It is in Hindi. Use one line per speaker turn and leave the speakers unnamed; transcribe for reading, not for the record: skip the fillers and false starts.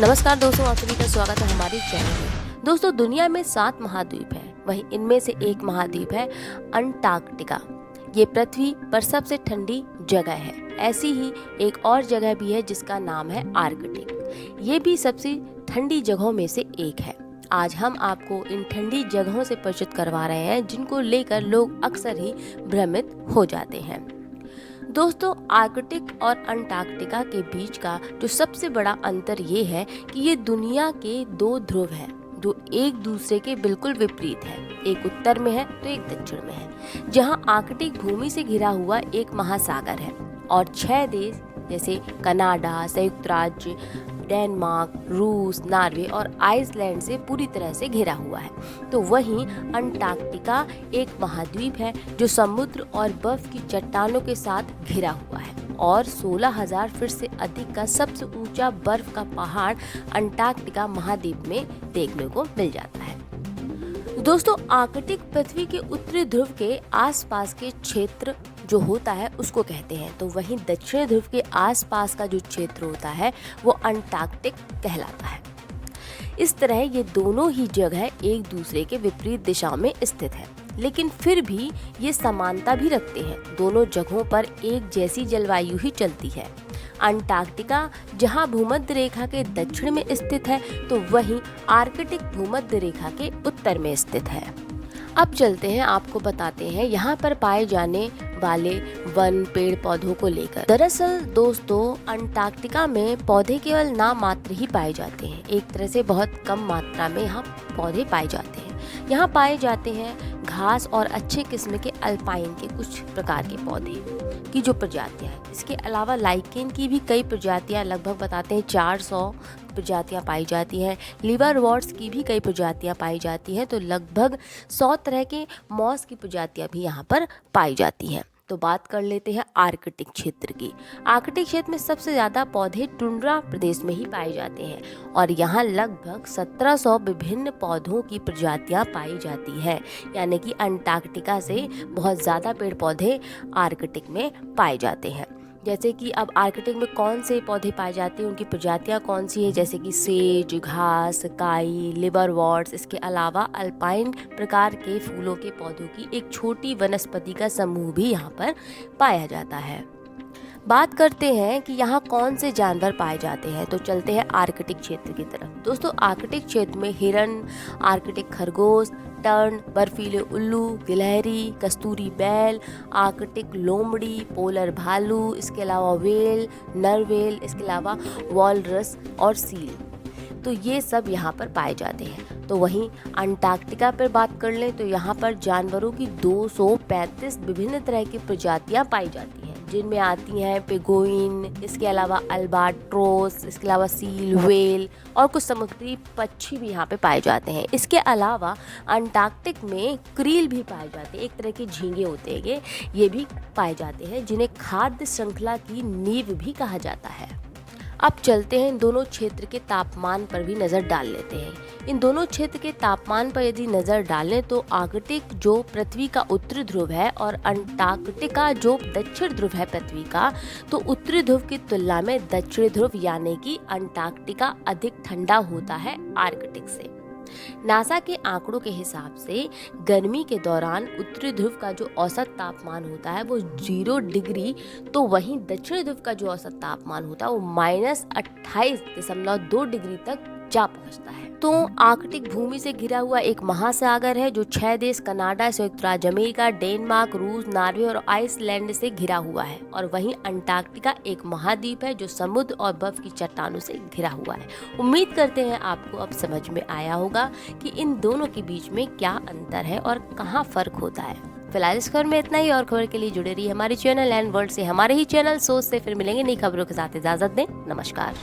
नमस्कार दोस्तों, आप सभी का स्वागत है हमारे चैनल में। दोस्तों, दुनिया में 7 महाद्वीप हैं, वहीं इनमें से एक महाद्वीप है अंटार्कटिका। ये पृथ्वी पर सबसे ठंडी जगह है। ऐसी ही एक और जगह भी है जिसका नाम है आर्कटिक। ये भी सबसे ठंडी जगहों में से एक है। आज हम आपको इन ठंडी जगहों से परिचित करवा रहे हैं जिनको लेकर लोग अक्सर ही भ्रमित हो जाते हैं। दोस्तों, आर्कटिक और अंटार्कटिका के बीच का जो सबसे बड़ा अंतर ये है कि ये दुनिया के 2 ध्रुव हैं जो एक दूसरे के बिल्कुल विपरीत है। एक उत्तर में है तो एक दक्षिण में है। जहां आर्कटिक भूमि से घिरा हुआ एक महासागर है और 6 देश जैसे कनाडा, संयुक्त राज्य, डेनमार्क, रूस, नॉर्वे और आइसलैंड से पूरी तरह से घिरा हुआ है। तो वहीं अंटार्कटिका एक महाद्वीप है जो समुद्र और बर्फ की चट्टानों के साथ घिरा हुआ है और 16,000 फीट से अधिक का सबसे ऊंचा बर्फ का पहाड़ अंटार्कटिका महाद्वीप में देखने को मिल जाता है। दोस्तों, आर्कटिक पृथ्वी के उत्तरी ध्रुव के आसपास के क्षेत्र जो होता है उसको कहते हैं, तो वहीं दक्षिणी ध्रुव के आसपास का जो क्षेत्र होता है वो अंटार्कटिक कहलाता है। इस तरह ये दोनों ही जगह एक दूसरे के विपरीत दिशा में स्थित है, लेकिन फिर भी ये समानता भी रखते हैं। दोनों जगहों पर एक जैसी जलवायु ही चलती है। अंटार्कटिका जहां भूमध्य रेखा के दक्षिण में स्थित है तो वहीं आर्कटिक भूमध्य रेखा के उत्तर में स्थित है। अब चलते हैं, आपको बताते हैं यहाँ पर पाए जाने वाले वन, पेड़ पौधों को लेकर। दरअसल दोस्तों, अंटार्कटिका में पौधे केवल नाम मात्र ही पाए जाते हैं। एक तरह से बहुत कम मात्रा में यहाँ पौधे पाए जाते हैं। यहाँ पाए जाते हैं घास और अच्छे किस्म के अल्पाइन के कुछ प्रकार के पौधे की जो प्रजातियाँ हैं। इसके अलावा लाइकेन की भी कई प्रजातियाँ, लगभग बताते हैं 400 प्रजातियाँ पाई जाती हैं। लिवरवर्ट्स की भी कई प्रजातियाँ पाई जाती हैं। तो लगभग 100 तरह के मॉस की प्रजातियाँ भी यहाँ पर पाई जाती हैं। तो बात कर लेते हैं आर्कटिक क्षेत्र की। आर्कटिक क्षेत्र में सबसे ज़्यादा पौधे टुंड्रा प्रदेश में ही पाए जाते हैं और यहाँ लगभग 1700 विभिन्न पौधों की प्रजातियाँ पाई जाती हैं। यानी कि अंटार्कटिका से बहुत ज़्यादा पेड़ पौधे आर्कटिक में पाए जाते हैं। जैसे कि अब आर्कटिक में कौन से पौधे पाए जाते हैं, उनकी प्रजातियां कौन सी है, जैसे कि सेज, घास, काई, लिवरवर्ट्स। इसके अलावा अल्पाइन प्रकार के फूलों के पौधों की एक छोटी वनस्पति का समूह भी यहाँ पर पाया जाता है। बात करते हैं कि यहाँ कौन से जानवर पाए जाते हैं, तो चलते हैं आर्कटिक क्षेत्र की तरफ। दोस्तों, आर्कटिक क्षेत्र में हिरन, आर्कटिक खरगोश, टर्न, बर्फीले उल्लू, गिलहरी, कस्तूरी बैल, आर्कटिक लोमड़ी, पोलर भालू, इसके अलावा वेल, नरवेल, इसके अलावा वॉलरस और सील, तो ये सब यहाँ पर पाए जाते हैं। तो वहीं अंटार्कटिका पर बात कर लें तो यहाँ पर जानवरों की 235 विभिन्न तरह की प्रजातियाँ पाई जाती हैं, जिनमें आती हैं पेंगुइन, इसके अलावा अल्बाट्रोस, इसके अलावा सील, व्हेल और कुछ समुद्री पक्षी भी यहाँ पे पाए जाते हैं। इसके अलावा अंटार्कटिक में क्रील भी पाए जाते हैं, एक तरह के झींगे होते हैं ये भी पाए जाते हैं, जिन्हें खाद्य श्रृंखला की नींव भी कहा जाता है। अब चलते हैं इन दोनों क्षेत्र के तापमान पर भी नज़र डाल लेते हैं। इन दोनों क्षेत्र के तापमान पर यदि नज़र डालें तो आर्कटिक जो पृथ्वी का उत्तरी ध्रुव है और अंटार्कटिका जो दक्षिण ध्रुव है पृथ्वी का, तो उत्तरी ध्रुव की तुलना में दक्षिणी ध्रुव यानी कि अंटार्कटिका अधिक ठंडा होता है आर्कटिक से। नासा के आंकड़ों के हिसाब से गर्मी के दौरान उत्तरी ध्रुव का जो औसत तापमान होता है वो 0 डिग्री, तो वहीं दक्षिणी ध्रुव का जो औसत तापमान होता है वो -28.2 डिग्री तक जा पहुंचता है। तो आर्कटिक भूमि से घिरा हुआ एक महासागर है जो 6 देश कनाडा, संयुक्त राज्य अमेरिका, डेनमार्क, रूस, नॉर्वे और आइसलैंड से घिरा हुआ है। और वहीं अंटार्कटिका एक महाद्वीप है जो समुद्र और बर्फ की चट्टानों से घिरा हुआ है। उम्मीद करते हैं आपको अब समझ में आया होगा कि इन दोनों के बीच में क्या अंतर है और कहाँ फर्क होता है। फिलहाल इस खबर में इतना ही, और खबर के लिए जुड़े रहिए हमारे चैनल एंड वर्ल्ड से। हमारे ही चैनल सोच से फिर मिलेंगे नई खबरों के साथ। इजाजत दें, नमस्कार।